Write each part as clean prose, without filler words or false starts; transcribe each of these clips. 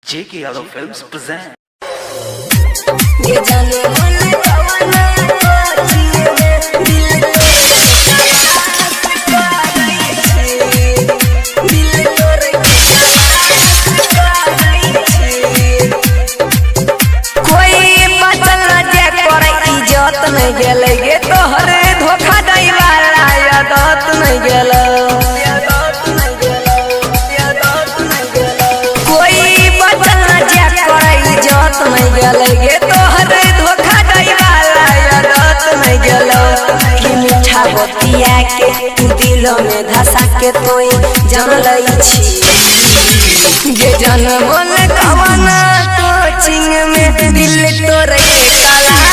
JK Yadav Films present. नहीं गेले गे तोहरे धोखा दई वाला यादत नहीं गेलो कोई बचल न जे करे इज्जत नहीं गेले गे तोहरे धोखा दई वाला यादत नहीं गेलो कि मीठा बतिया के तू दिल में धसा के तोई जान लई छी गे जान बोल कवना कोचिंग में दिल तोरे तलाश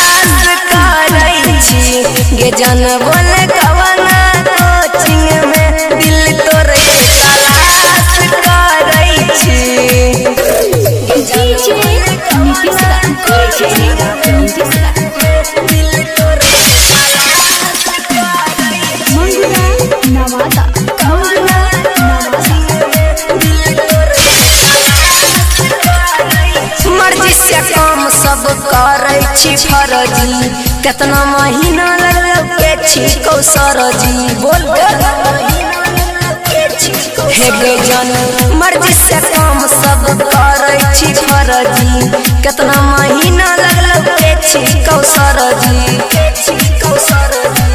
गे जन बोल कवना कोचिंग में दिल तोरे तलाश करई छी गे जन दिल तोरे नवादा मर्जी से काम सब करई छी फरजी कितना महीना लगल के छी कौसर जी बोल हे गे जन मर्जी से काम सब करई छी फरजी कितना महीना लगल के छी कौसर जी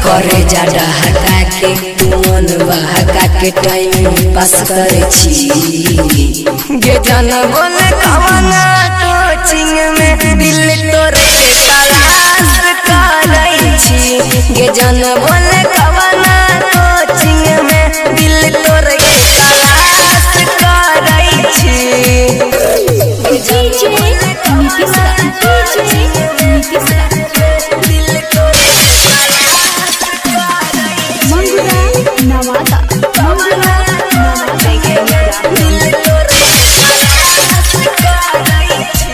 करे जा हटा के मन बहका के टाइम पास करे छी गे जन बोल कवना कोचिंग में दिल तोरे तलाश करई छी गे जन बोल कवना कोचिंग में दिल तोरे तलाश करई छी गे जन नवादा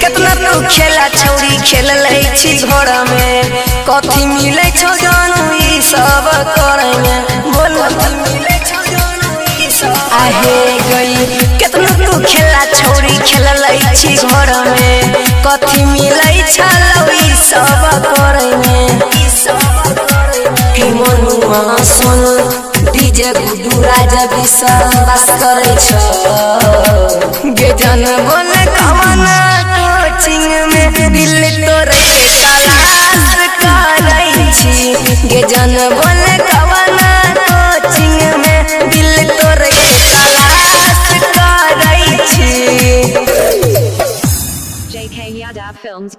कितना तू खेला छौरी खेल ले छी घर में कथी मिले छौ जानू ई सब करे में बोल आहे गई कितना तू खेला छौरी खेल ले छी घर में कथी मिले छौ ई सब करे में कि मनुआ सुन डीजे गुडू राजा विश्वास करे छ गे जन बोल कवना कोचिंग में दिल तोरे तलाश करई छी गे जन बोल कवना कोचिंग में दिल तोरे तलाश करई छी JK Yadav Films